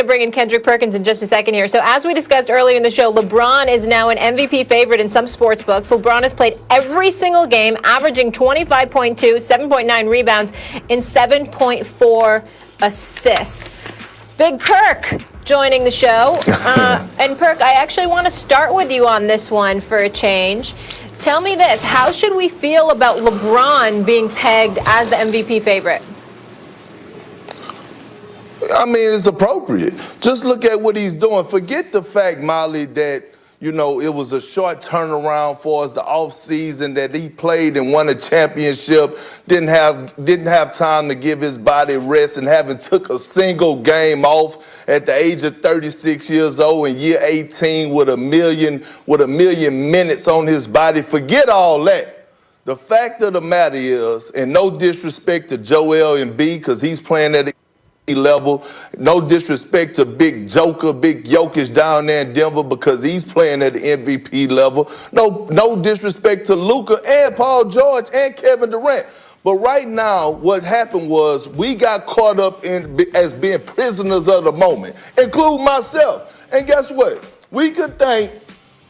to bring in Kendrick Perkins in just a second here. So as we discussed earlier in the show, LeBron is now an MVP favorite in some sports books. LeBron has played every single game, averaging 25.2, 7.9 rebounds, and 7.4 assists. Big Perk joining the show. And Perk, I actually want to start with you on this one for a change. Tell me this, how should we feel about LeBron being pegged as the MVP favorite? I mean, it's appropriate. Just look at what he's doing. Forget the fact, Molly, that, you know, it was a short turnaround for us, the offseason that he played and won a championship, didn't have time to give his body rest, and haven't took a single game off at the age of 36 years old in year 18 with a million minutes on his body. Forget all that. The fact of the matter is, and no disrespect to Joel Embiid, because he's playing at level. No disrespect to Big Joker, Big Jokic down there in Denver, because he's playing at the MVP level. No disrespect to Luka and Paul George and Kevin Durant. But right now, what happened was we got caught up in as being prisoners of the moment, including myself. And guess what? We could thank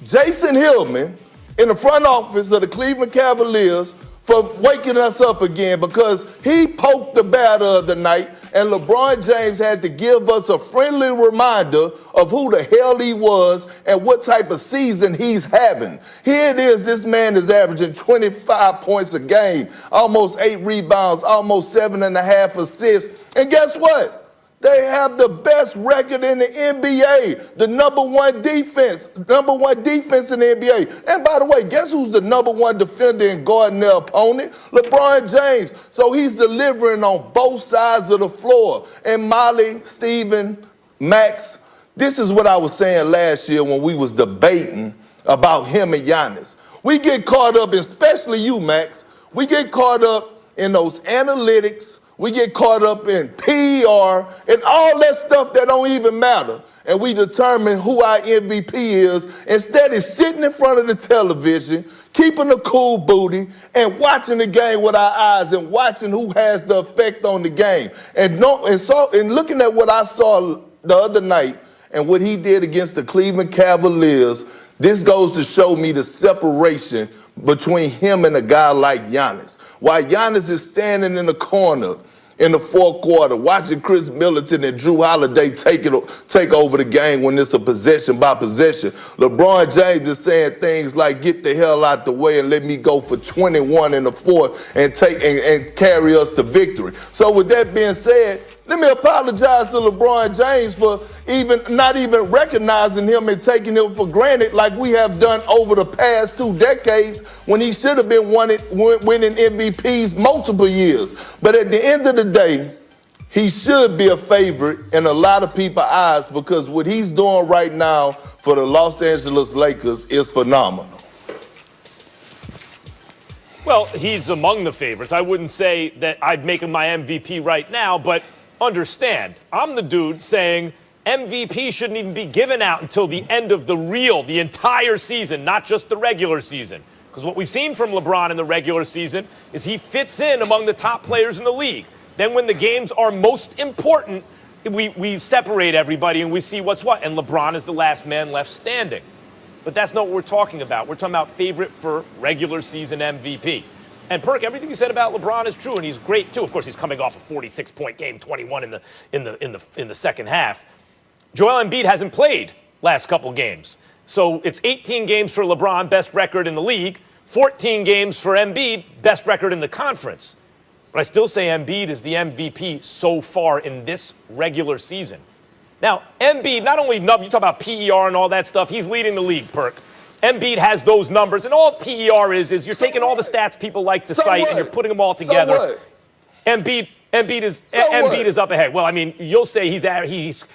Jason Hillman in the front office of the Cleveland Cavaliers for waking us up again, because he poked the bear the other night, and LeBron James had to give us a friendly reminder of who the hell he was and what type of season he's having. Here it is, this man is averaging 25 points a game, almost 8 rebounds, almost 7.5 assists. And guess what? They have the best record in the NBA, the number one defense in the NBA. And by the way, guess who's the number one defender in guarding their opponent? LeBron James. So he's delivering on both sides of the floor. And Molly, Steven, Max, this is what I was saying last year when we was debating about him and Giannis. We get caught up, especially you, Max, we get caught up in those analytics. We get caught up in PR and all that stuff that don't even matter. And we determine who our MVP is, instead of sitting in front of the television, keeping a cool booty, and watching the game with our eyes and watching who has the effect on the game. And looking at what I saw the other night and what he did against the Cleveland Cavaliers, this goes to show me the separation between him and a guy like Giannis. While Giannis is standing in the corner in the fourth quarter, watching Chris Middleton and Drew Holiday take over the game when it's a possession by possession, LeBron James is saying things like, get the hell out the way and let me go for 21 in the fourth and carry us to victory. So with that being said, let me apologize to LeBron James for not even recognizing him and taking him for granted like we have done over the past 2 decades, when he should have been winning MVPs multiple years. But at the end of the day, he should be a favorite in a lot of people's eyes, because what he's doing right now for the Los Angeles Lakers is phenomenal. Well, he's among the favorites. I wouldn't say that I'd make him my MVP right now, but understand, I'm the dude saying MVP shouldn't even be given out until the end of the entire season, not just the regular season. Because what we've seen from LeBron in the regular season is he fits in among the top players in the league. Then when the games are most important, we separate everybody and we see what's what. And LeBron is the last man left standing. But that's not what we're talking about. We're talking about favorite for regular season MVP. And Perk, everything you said about LeBron is true, and he's great too. Of course, he's coming off a 46-point game, 21 in the second half. Joel Embiid hasn't played last couple games, so it's 18 games for LeBron, best record in the league. 14 games for Embiid, best record in the conference. But I still say Embiid is the MVP so far in this regular season. Now, Embiid, not only you talk about PER and all that stuff, he's leading the league, Perk. Embiid has those numbers, and all PER is you're taking all the stats people like to cite and you're putting them all together. Embiid is up ahead. Well, I mean, you'll say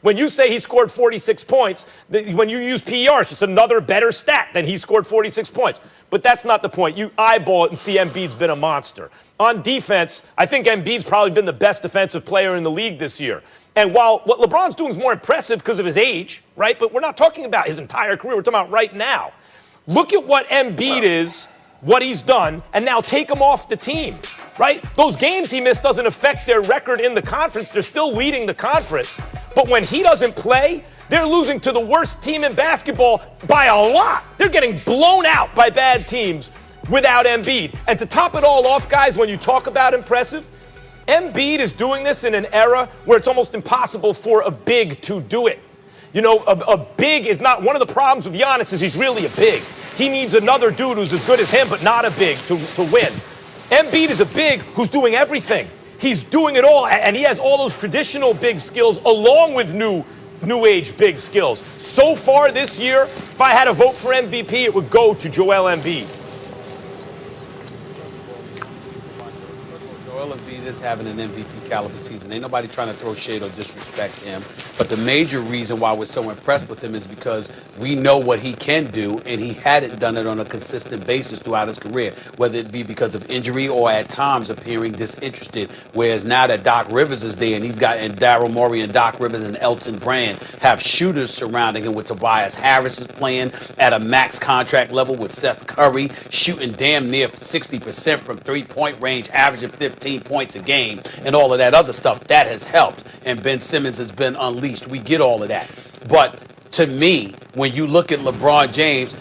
when you say he scored 46 points, when you use PER, it's just another better stat than he scored 46 points. But that's not the point. You eyeball it and see Embiid's been a monster. On defense, I think Embiid's probably been the best defensive player in the league this year. And while what LeBron's doing is more impressive because of his age, right? But we're not talking about his entire career. We're talking about right now. Look at what Embiid is, what he's done, and now take him off the team, right? Those games he missed doesn't affect their record in the conference. They're still leading the conference. But when he doesn't play, they're losing to the worst team in basketball by a lot. They're getting blown out by bad teams without Embiid. And to top it all off, guys, when you talk about impressive, Embiid is doing this in an era where it's almost impossible for a big to do it. You know, a big is not one of the problems with Giannis is he's really a big. He needs another dude who's as good as him, but not a big to win. Embiid is a big who's doing everything. He's doing it all, and he has all those traditional big skills along with new age big skills. So far this year, if I had to vote for MVP, it would go to Joel Embiid. Joel Embiid is having an MVP caliber season. Ain't nobody trying to throw shade or disrespect him. But the major reason why we're so impressed with him is because we know what he can do, and he hadn't done it on a consistent basis throughout his career, whether it be because of injury or at times appearing disinterested. Whereas now that Doc Rivers is there, and and Daryl Morey and Doc Rivers and Elton Brand have shooters surrounding him, with Tobias Harris is playing at a max contract level, with Seth Curry shooting damn near 60% from three-point range, averaging 15 points a game, and all of that other stuff. That has helped, and Ben Simmons has been unleashed. We get all of that. But to me, when you look at LeBron James,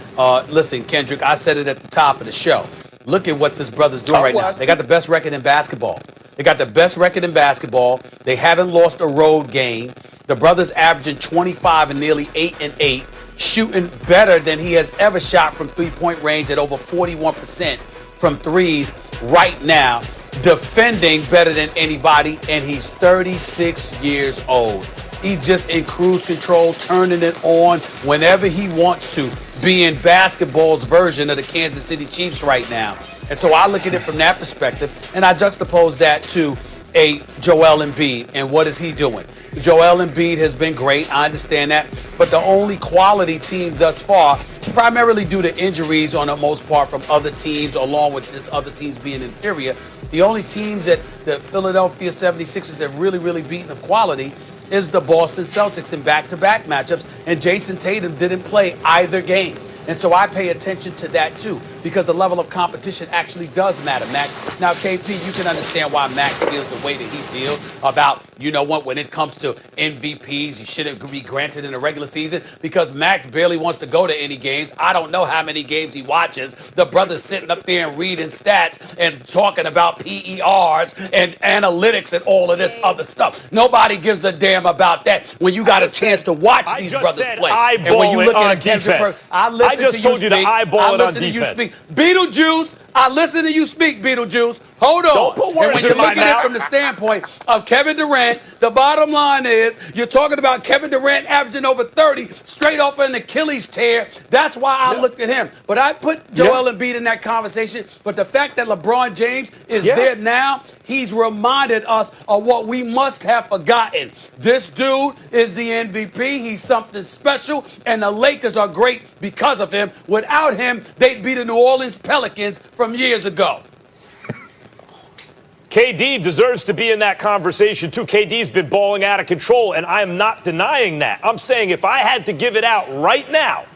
listen, Kendrick, I said it at the top of the show. Look at what this brother's doing right now. They got the best record in basketball. They got the best record in basketball. They haven't lost a road game. The brother's averaging 25 and nearly 8 and 8, shooting better than he has ever shot from three-point range at over 41% from threes right now, defending better than anybody, and he's 36 years old. He's just in cruise control, turning it on whenever he wants to, being basketball's version of the Kansas City Chiefs right now. And so I look at it from that perspective, and I juxtapose that to a Joel Embiid, and what is he doing? Joel Embiid has been great, I understand that, but the only quality team thus far, primarily due to injuries on the most part from other teams, along with just other teams being inferior, the only teams that the Philadelphia 76ers have really beaten of quality is the Boston Celtics in back-to-back matchups, and Jason Tatum didn't play either game. And so I pay attention to that too, because the level of competition actually does matter, Max. Now, KP, you can understand why Max feels the way that he feels about, you know what, when it comes to MVPs, he shouldn't be granted in the regular season, because Max barely wants to go to any games. I don't know how many games he watches. The brother's sitting up there and reading stats and talking about PERs and analytics and all of this other stuff. Nobody gives a damn about that when you got a chance to watch these brothers play. And when you look at a defense, I just told you to eyeball it on defense. Beetlejuice, I listen to you speak, Beetlejuice. Hold on. Don't put words and when you in my look at mouth. it from the standpoint of Kevin Durant, the bottom line is you're talking about Kevin Durant averaging over 30 straight off an Achilles tear. That's why I looked at him. But I put Joel Embiid in that conversation. But the fact that LeBron James is there now, he's reminded us of what we must have forgotten. This dude is the MVP. He's something special, and the Lakers are great because of him. Without him, they'd be the New Orleans Pelicans from years ago. KD deserves to be in that conversation, too. KD's been balling out of control, and I am not denying that. I'm saying if I had to give it out right now,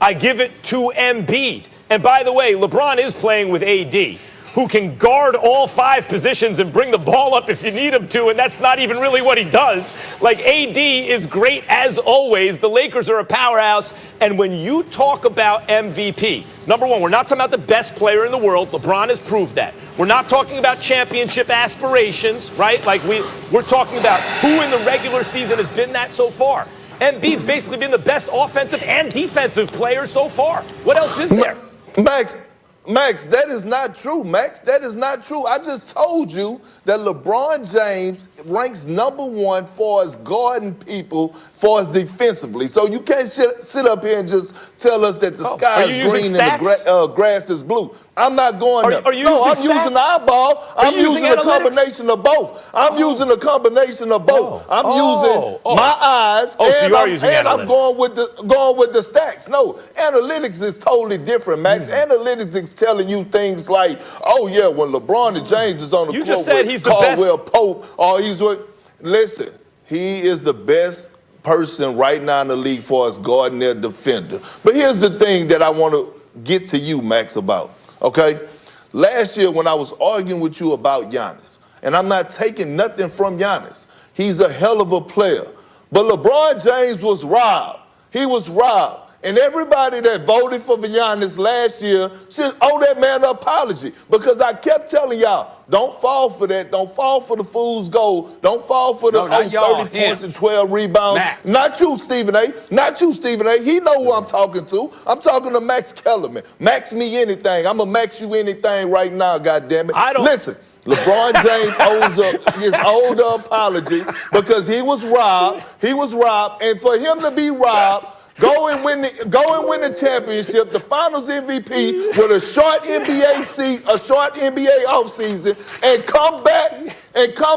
I give it to Embiid. And by the way, LeBron is playing with AD, who can guard all 5 positions and bring the ball up if you need him to, and that's not even really what he does. Like, AD is great as always. The Lakers are a powerhouse. And when you talk about MVP, number one, we're not talking about the best player in the world. LeBron has proved that. We're not talking about championship aspirations, right? Like, we're talking about who in the regular season has been that so far. Embiid's basically been the best offensive and defensive player so far. What else is there? Max, that is not true, Max. That is not true. I just told you that LeBron James ranks #1 for us guarding people, for us defensively. So you can't sit up here and just tell us that the sky is green and the grass is blue. I'm not going there. Are you no, I'm using using stats? the eyeball. I'm using a analytics? combination of both. I'm using a combination of both. I'm using my eyes, so and, you are using I'm going with the stats. No, analytics is totally different, Max. Analytics is telling you things like, oh yeah, when LeBron James is on the You court just said with he's the best. Caldwell Pope, or he's with. Listen, he is the best person right now in the league for us guarding their defender. But here's the thing that I want to get to you, Max, about. Okay? Last year when I was arguing with you about Giannis, and I'm not taking nothing from Giannis, he's a hell of a player. But LeBron James was robbed. He was robbed. And everybody that voted for Giannis last year should owe that man an apology. Because I kept telling y'all, don't fall for that. Don't fall for the fool's gold. Don't fall for the 30 points and 12 rebounds. Max. Not you, Stephen A. Not you, Stephen A. He know who I'm talking to. I'm talking to Max Kellerman. Max me anything. I'm going to max you anything right now, goddammit. Listen. LeBron James owes his older apology because he was robbed. He was robbed. And for him to be robbed, go and win the championship, the Finals MVP with a short NBA offseason, and come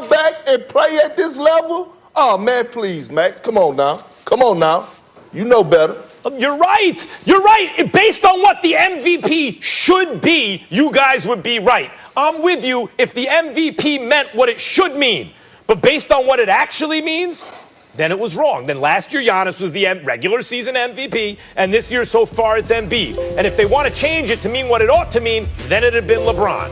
back and play at this level. Oh man, please, Max, come on now, you know better. You're right. You're right. Based on what the MVP should be, you guys would be right. I'm with you if the MVP meant what it should mean. But based on what it actually means, then it was wrong. Then last year, Giannis was the regular season MVP, and this year, so far, it's Embiid. And if they want to change it to mean what it ought to mean, then it had been LeBron.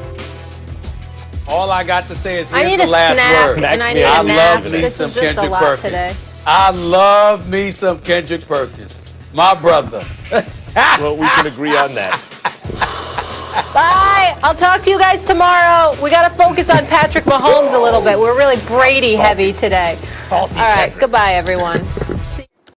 All I got to say is I here's need the a last snack, word. and I need I a nap. love me This some is just Kendrick a lot Perkins. today. I love me some Kendrick Perkins. My brother. Well, we can agree on that. Bye. I'll talk to you guys tomorrow. We got to focus on Patrick Mahomes a little bit. We're really Brady heavy today. Salty All right. Kendrick. Goodbye, everyone.